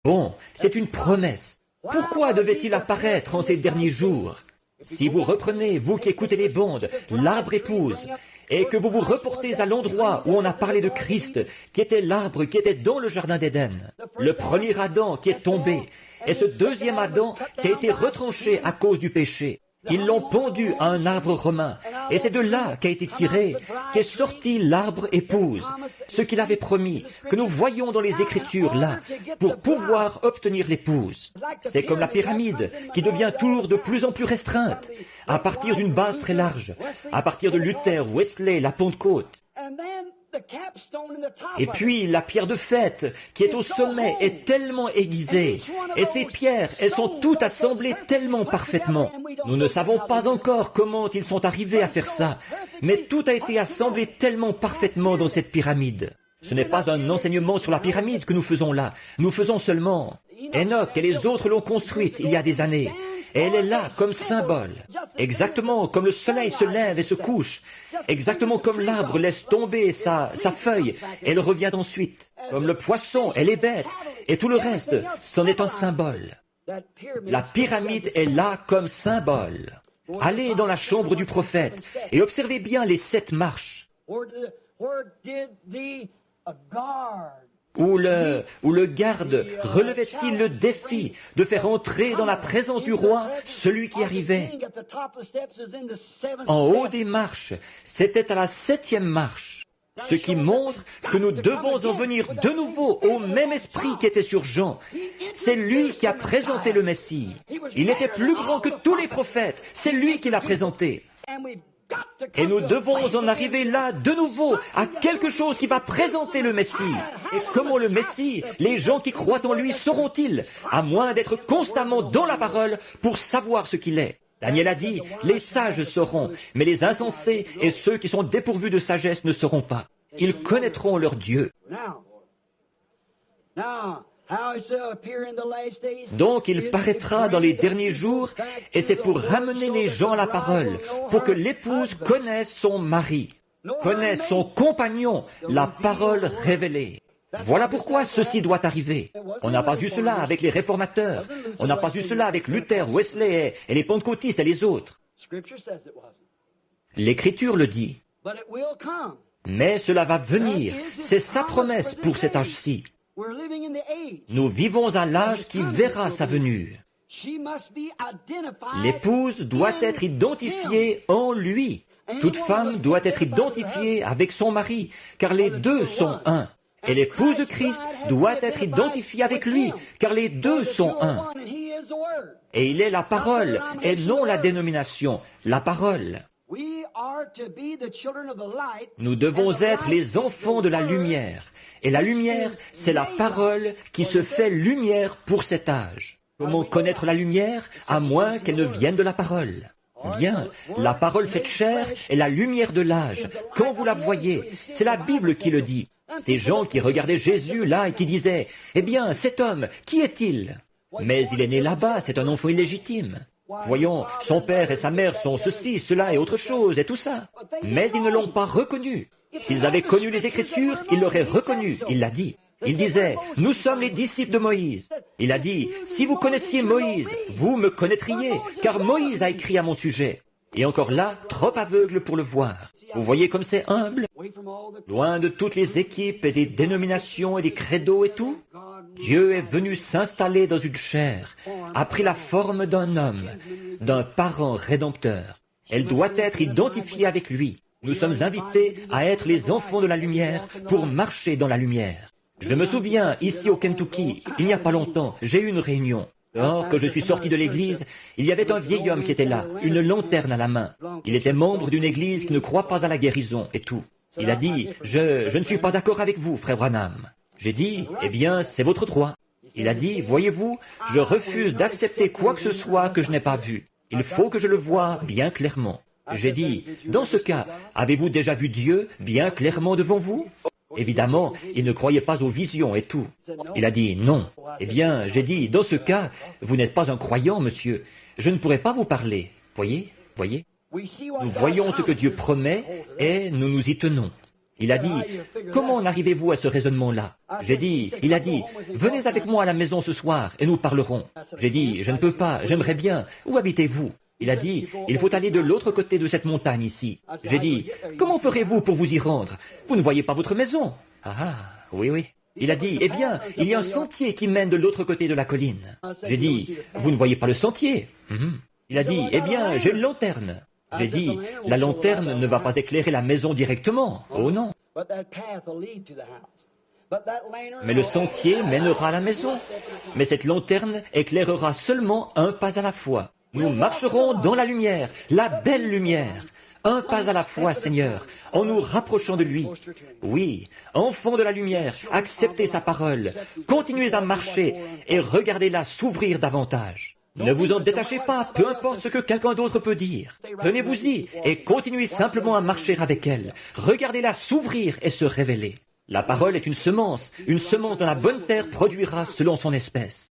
Bon, c'est une promesse. Pourquoi devait-il apparaître en ces derniers jours? Si vous reprenez, vous qui écoutez les bandes, l'arbre épouse, et que vous vous reportez à l'endroit où on a parlé de Christ, qui était l'arbre qui était dans le jardin d'Éden, le premier Adam qui est tombé, et ce deuxième Adam qui a été retranché à cause du péché. Ils l'ont pendu à un arbre romain, et c'est de là qu'a été tiré, qu'est sorti l'arbre épouse, ce qu'il avait promis, que nous voyons dans les Écritures là, pour pouvoir obtenir l'épouse. C'est comme la pyramide, qui devient toujours de plus en plus restreinte, à partir d'une base très large, à partir de Luther, Wesley, la Pentecôte. Et puis la pierre de fête, qui est au sommet, est tellement aiguisée, et ces pierres, elles sont toutes assemblées tellement parfaitement. Nous ne savons pas encore comment ils sont arrivés à faire ça, mais tout a été assemblé tellement parfaitement dans cette pyramide. Ce n'est pas un enseignement sur la pyramide que nous faisons là, nous faisons seulement. Enoch et les autres l'ont construite il y a des années, et elle est là comme symbole, exactement comme le soleil se lève et se couche, exactement comme l'arbre laisse tomber sa feuille, et elle revient ensuite, comme le poisson et les bêtes, et tout le reste, c'en est un symbole. La pyramide est là comme symbole. Allez dans la chambre du prophète et observez bien les 7 marches. Où le garde relevait-il le défi de faire entrer dans la présence du roi celui qui arrivait? En haut des marches, c'était à la 7e marche, ce qui montre que nous devons en venir de nouveau au même esprit qui était sur Jean. C'est lui qui a présenté le Messie. Il était plus grand que tous les prophètes, c'est lui qui l'a présenté. Et nous devons en arriver là de nouveau à quelque chose qui va présenter le Messie. Et comment le Messie, les gens qui croient en lui sauront-ils, à moins d'être constamment dans la parole pour savoir ce qu'il est? Daniel a dit, les sages sauront, mais les insensés et ceux qui sont dépourvus de sagesse ne sauront pas. Ils connaîtront leur Dieu. Donc il paraîtra dans les derniers jours, et c'est pour ramener les gens à la parole, pour que l'épouse connaisse son mari, connaisse son compagnon, la parole révélée. Voilà pourquoi ceci doit arriver. On n'a pas eu cela avec les réformateurs, on n'a pas eu cela avec Luther, Wesley et les pentecôtistes et les autres. L'Écriture le dit. Mais cela va venir, c'est sa promesse pour cet âge-ci. Nous vivons à l'âge qui verra sa venue. L'épouse doit être identifiée en lui. Toute femme doit être identifiée avec son mari, car les deux sont un. Et l'épouse de Christ doit être identifiée avec lui, car les deux sont un. Et il est la parole, et non la dénomination, la parole. Nous devons être les enfants de la lumière. Et la lumière, c'est la parole qui se fait lumière pour cet âge. Comment connaître la lumière, à moins qu'elle ne vienne de la parole? Bien, la parole faite chair est la lumière de l'âge. Quand vous la voyez, c'est la Bible qui le dit. Ces gens qui regardaient Jésus là et qui disaient, « Eh bien, cet homme, qui est-il? Mais il est né là-bas, c'est un enfant illégitime. Voyons, son père et sa mère sont ceci, cela et autre chose, et tout ça. Mais ils ne l'ont pas reconnu. S'ils avaient connu les Écritures, ils l'auraient reconnu, il l'a dit. Il disait, nous sommes les disciples de Moïse. Il a dit, si vous connaissiez Moïse, vous me connaîtriez, car Moïse a écrit à mon sujet. Et encore là, trop aveugle pour le voir. Vous voyez comme c'est humble? Loin de toutes les équipes et des dénominations et des credos et tout, Dieu est venu s'installer dans une chair, a pris la forme d'un homme, d'un parent rédempteur. Elle doit être identifiée avec lui. Nous sommes invités à être les enfants de la lumière pour marcher dans la lumière. Je me souviens, ici au Kentucky, il n'y a pas longtemps, j'ai eu une réunion. Or, quand je suis sorti de l'église, il y avait un vieil homme qui était là, une lanterne à la main. Il était membre d'une église qui ne croit pas à la guérison et tout. Il a dit, je ne suis pas d'accord avec vous, frère Branham. J'ai dit, eh bien, c'est votre droit. Il a dit, voyez-vous, je refuse d'accepter quoi que ce soit que je n'ai pas vu. Il faut que je le voie bien clairement. J'ai dit, dans ce cas, avez-vous déjà vu Dieu bien clairement devant vous? Évidemment, il ne croyait pas aux visions et tout. Il a dit non. Eh bien, j'ai dit, dans ce cas, vous n'êtes pas un croyant, monsieur. Je ne pourrai pas vous parler. Voyez? Nous voyons ce que Dieu promet et nous nous y tenons. Il a dit, comment en arrivez-vous à ce raisonnement-là? Il a dit, venez avec moi à la maison ce soir et nous parlerons. J'ai dit, je ne peux pas, j'aimerais bien. Où habitez-vous? Il a dit, il faut aller de l'autre côté de cette montagne ici. J'ai dit, comment ferez-vous pour vous y rendre? Vous ne voyez pas votre maison? Ah, oui, oui. Il a dit, eh bien, il y a un sentier qui mène de l'autre côté de la colline. J'ai dit, vous ne voyez pas le sentier? Il a dit, eh bien, j'ai une lanterne. J'ai dit, la lanterne ne va pas éclairer la maison directement. Oh non. Mais le sentier mènera à la maison. Mais cette lanterne éclairera seulement un pas à la fois. Nous marcherons dans la lumière, la belle lumière. Un pas à la fois, Seigneur, en nous rapprochant de lui. Oui, enfants de la lumière, acceptez sa parole, continuez à marcher et regardez-la s'ouvrir davantage. Ne vous en détachez pas, peu importe ce que quelqu'un d'autre peut dire. Tenez-vous-y et continuez simplement à marcher avec elle. Regardez-la s'ouvrir et se révéler. La parole est une semence dans la bonne terre produira selon son espèce.